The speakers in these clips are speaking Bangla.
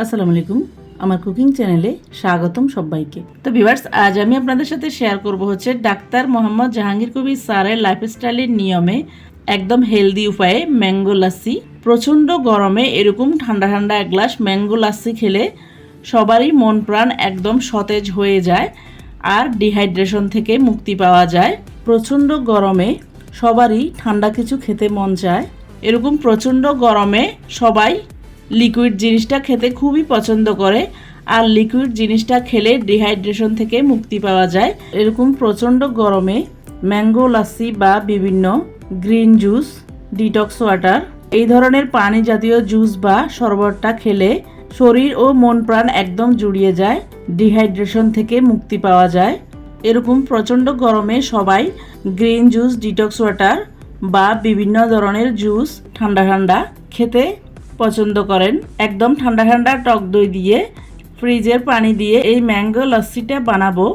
আসসালামু আলাইকুম, আমার কুকিং চ্যানেলে স্বাগতম সবাইকে। তো ভিউয়ার্স, আজ আমি আপনাদের সাথে শেয়ার করব হচ্ছে ডাক্তার মোহাম্মদ জাহাঙ্গীর কবির স্যারের লাইফস্টাইলের নিয়মে একদম হেলদি উপায়ে ম্যাঙ্গো লাস্সি। প্রচণ্ড গরমে এরকম ঠান্ডা ঠান্ডা এক গ্লাস ম্যাঙ্গো লাস্সি খেলে সবারই মন প্রাণ একদম সতেজ হয়ে যায় আর ডিহাইড্রেশন থেকে মুক্তি পাওয়া যায়। প্রচণ্ড গরমে সবারই ঠান্ডা কিছু খেতে মন চায়। এরকম প্রচণ্ড গরমে সবাই লিকুইড জিনিসটা খেতে খুবই পছন্দ করে, আর লিকুইড জিনিসটা খেলে ডিহাইড্রেশন থেকে মুক্তি পাওয়া যায়। এরকম প্রচণ্ড গরমে ম্যাঙ্গো লাস্সি বা বিভিন্ন গ্রিন জুস, ডিটক্স ওয়াটার, এই ধরনের পানি জাতীয় জুস বা শরবতটা খেলে শরীর ও মন প্রাণ একদম জুড়িয়ে যায়, ডিহাইড্রেশন থেকে মুক্তি পাওয়া যায়। এরকম প্রচণ্ড গরমে সবাই গ্রিন জুস, ডিটক্স ওয়াটার বা বিভিন্ন ধরনের জুস ঠান্ডা ঠান্ডা খেতে পছন্দ করেন। একদম ঠান্ডা ঠান্ডা টক দই দিয়ে, ফ্রিজের পানি দিয়ে এই ম্যাঙ্গো লাস্সিটা বানাবো।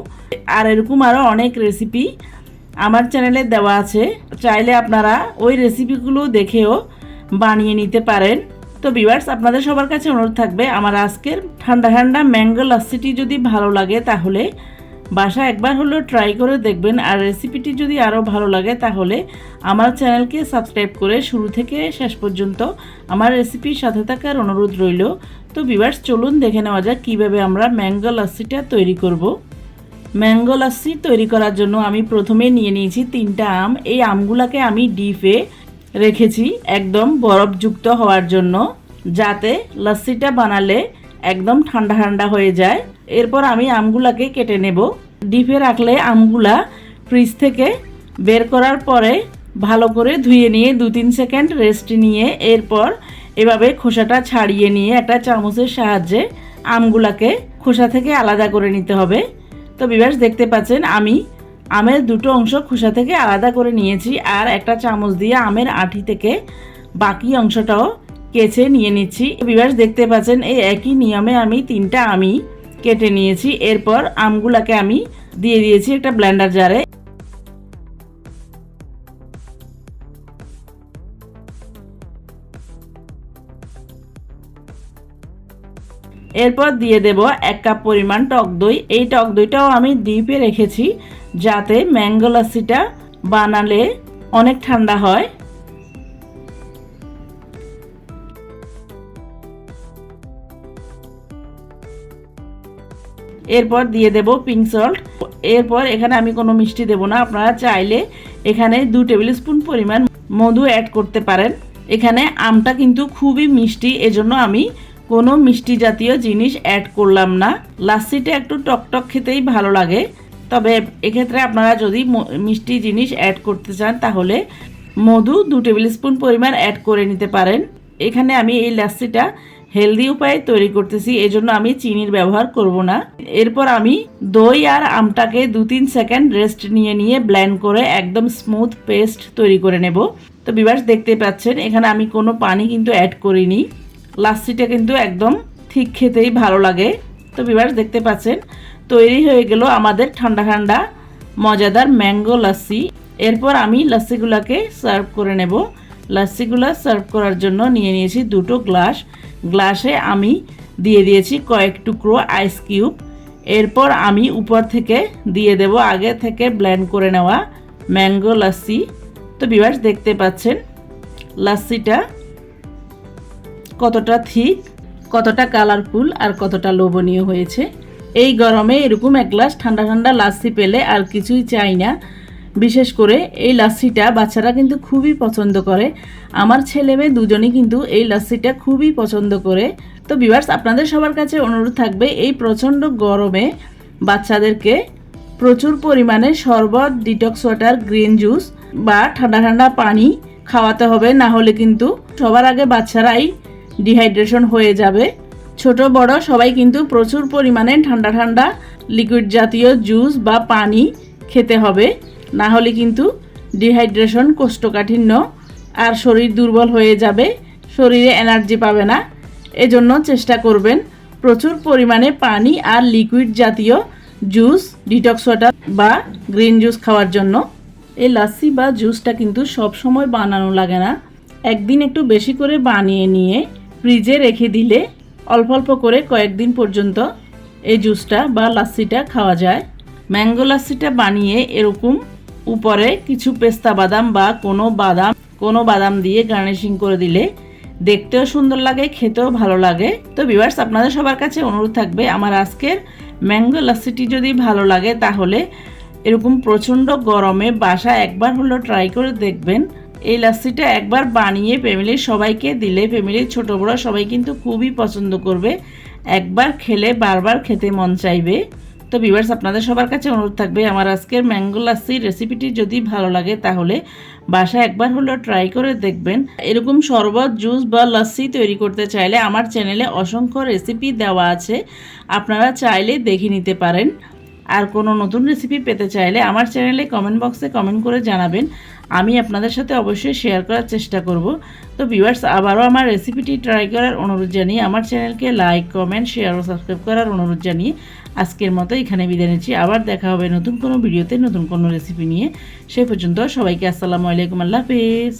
আর এরকম আরও অনেক রেসিপি আমার চ্যানেলে দেওয়া আছে, চাইলে আপনারা ওই রেসিপিগুলো দেখেও বানিয়ে নিতে পারেন। তো ভিউয়ার্স, আপনাদের সবার কাছে অনুরোধ থাকবে, আমার আজকের ঠান্ডা ঠান্ডা ম্যাঙ্গো লাস্সিটি যদি ভালো লাগে তাহলে বাসা একবার হলেও ট্রাই করে দেখবেন। আর রেসিপিটি যদি আরও ভালো লাগে তাহলে আমার চ্যানেলকে সাবস্ক্রাইব করে শুরু থেকে শেষ পর্যন্ত আমার রেসিপির সাথে থাকার অনুরোধ রইল। তো ভিউয়ার্স, চলুন দেখে নেওয়া যাক কীভাবে আমরা ম্যাঙ্গো লাস্সিটা তৈরি করব। ম্যাঙ্গো লাস্সি তৈরি করার জন্য আমি প্রথমে নিয়ে নিয়েছি 3টা আম। এই আমগুলোকে আমি ডিপে রেখেছি একদম বরফযুক্ত হওয়ার জন্য, যাতে লাস্সিটা বানালে একদম ঠান্ডা ঠান্ডা হয়ে যায়। এরপর আমি আমগুলাকে কেটে নেব। ডিপে রাখলে আমগুলা ফ্রিজ থেকে বের করার পরে ভালো করে ধুয়ে নিয়ে 2-3 সেকেন্ড রেস্ট নিয়ে এরপর এভাবে খোসাটা ছাড়িয়ে নিয়ে একটা চামচের সাহায্যে আমগুলাকে খোসা থেকে আলাদা করে নিতে হবে। তো ভিউয়ার্স, দেখতে পাচ্ছেন আমি আমের 2টো অংশ খোসা থেকে আলাদা করে নিয়েছি, আর একটা চামচ দিয়ে আমের আঁটি থেকে বাকি অংশটাও কেচে নিয়ে নিচ্ছি। ভিউয়ার্স, দেখতে পাচ্ছেন এই একই নিয়মে আমি 3টা আমই কেটে নিয়েছি। এরপর আমগুলাকে আমি দিয়ে দিয়েছি একটা ব্লেন্ডার জারে। এরপর দিয়ে দেব 1 কাপ পরিমাণ টক দই। এই টক দইটাও আমি ডিপে রেখেছি, যাতে ম্যাঙ্গো লাস্সিটা বানালে অনেক ঠান্ডা হয়। এরপর দিয়ে দেব পিঙ্ক সল্ট। এরপর এখানে আমি কোনো মিষ্টি দেব না, আপনারা চাইলে এখানে 2 টেবিল স্পুন পরিমাণ মধু অ্যাড করতে পারেন। এখানে আমটা কিন্তু খুবই মিষ্টি, এজন্য আমি কোনো মিষ্টি জাতীয় জিনিস অ্যাড করলাম না। লাস্সিটা একটু টকটক খেতেই ভালো লাগে, তবে এক্ষেত্রে আপনারা যদি মিষ্টি জিনিস অ্যাড করতে চান তাহলে মধু 2 টেবিল স্পুন পরিমাণ অ্যাড করে নিতে পারেন। এখানে আমি এই লাস্সিটা হেলদি উপায়ে তৈরি করতেছি, এজন্য আমি চিনির ব্যবহার করব না। এরপর আমি দই আর আমটাকে 2-3 সেকেন্ড রেস্ট নিয়ে ব্লেন্ড করে একদম স্মুথ পেস্ট তৈরি করে নেব। তো ভিউয়ার্স, দেখতে পাচ্ছেন এখানে আমি কোনো পানি কিন্তু অ্যাড করিনি। লাস্সিটা কিন্তু একদম ঠিক খেতেই ভালো লাগে। তো ভিউয়ার্স, দেখতে পাচ্ছেন তৈরি হয়ে গেল আমাদের ঠান্ডা ঠান্ডা মজাদার ম্যাঙ্গো লাস্সি। এরপর আমি লাস্সিগুলোকে সার্ভ করে নেব। লাস্সিগুলো সার্ভ করার জন্য নিয়ে নিয়েছি 2টো গ্লাস। গ্লাসে আমি দিয়ে দিয়েছি কয়েক টুকরো আইস কিউব। এরপর আমি উপর থেকে দিয়ে দেব আগে থেকে ব্লেন্ড করে নেওয়া ম্যাঙ্গো লাস্সি। তো ভিউয়ার্স, দেখতে পাচ্ছেন লাস্সিটা কতটা থিক, কতটা কালারফুল আর কতটা লোভনীয় হয়েছে। এই গরমে এরকম এক গ্লাস ঠান্ডা ঠান্ডা লাস্সি পেলে আর কিছুই চাই না। বিশেষ করে এই লাস্সিটা বাচ্চারা কিন্তু খুবই পছন্দ করে। আমার ছেলে মেয়ে দুজনই কিন্তু এই লাস্সিটা খুবই পছন্দ করে। তো ভিউয়ার্স, আপনাদের সবার কাছে অনুরোধ থাকবে এই প্রচণ্ড গরমে বাচ্চাদেরকে প্রচুর পরিমাণে শরবত, ডিটক্স ওয়াটার, গ্রিন জুস বা ঠান্ডা ঠান্ডা পানি খাওয়াতে হবে, না হলে কিন্তু সবার আগে বাচ্চারাই ডিহাইড্রেশন হয়ে যাবে। ছোট বড় সবাই কিন্তু প্রচুর পরিমাণে ঠান্ডা ঠান্ডা লিকুইড জাতীয় জুস বা পানি খেতে হবে, না হলে কিন্তু ডিহাইড্রেশন কোষ্ঠকাঠিন্য আর শরীর দুর্বল হয়ে যাবে, শরীরে এনার্জি পাবে না। এজন্য চেষ্টা করবেন প্রচুর পরিমাণে পানি আর লিকুইড জাতীয় জুস, ডিটক্স ওয়াটার বা গ্রিন জুস খাওয়ার জন্য। এই লাস্সি বা জুসটা কিন্তু সব সময় বানানো লাগে না, একদিন একটু বেশি করে বানিয়ে নিয়ে ফ্রিজে রেখে দিলে অল্প অল্প করে কয়েকদিন পর্যন্ত এই জুসটা বা লাস্সিটা খাওয়া যায়। ম্যাঙ্গো লাস্সিটা বানিয়ে এরকম উপরে কিছু পেস্তা বাদাম বা কোনো বাদাম দিয়ে গার্নিশিং করে দিলে দেখতেও সুন্দর লাগে, খেতেও ভালো লাগে। তো ভিউয়ার্স, আপনাদের সবার কাছে অনুরোধ থাকবে, আমার আজকের ম্যাঙ্গো লাস্সিটি যদি ভালো লাগে তাহলে এরকম প্রচণ্ড গরমে বাসা একবার হলেও ট্রাই করে দেখবেন। এই লাস্সিটা একবার বানিয়ে ফ্যামিলির সবাইকে দিলে ফ্যামিলির ছোট বড় সবাই কিন্তু খুবই পছন্দ করবে, একবার খেলে বারবার খেতে মন চাইবে। তো ভিউয়ার্স, আপনাদের সবার কাছে অনুরোধ থাকবে, আমার আজকের ম্যাঙ্গো লাস্সির রেসিপিটি যদি ভালো লাগে তাহলে বাসায় একবার হলেও ট্রাই করে দেখবেন। এরকম শরবত, জুস বা লাস্সি তৈরি করতে চাইলে আমার চ্যানেলে অসংখ্য রেসিপি দেওয়া আছে, আপনারা চাইলে দেখে নিতে পারেন। আর কোনো নতুন রেসিপি পেতে চাইলে আমার চ্যানেলে কমেন্ট বক্সে কমেন্ট করে জানাবেন, আমি আপনাদের সাথে অবশ্যই শেয়ার করার চেষ্টা করব। তো ভিউয়ার্স, আবারও আমার রেসিপিটি ট্রাই করার অনুরোধ জানিয়ে আমার চ্যানেলকে লাইক, কমেন্ট, শেয়ার ও সাবস্ক্রাইব করার অনুরোধ জানিয়ে আজকের মতো এখানে বিদায় নিচ্ছি। আবার দেখা হবে নতুন কোনো ভিডিওতে নতুন কোনো রেসিপি নিয়ে। সে পর্যন্ত সবাইকে আসসালামু আলাইকুম, আল্লাহ হাফেজ।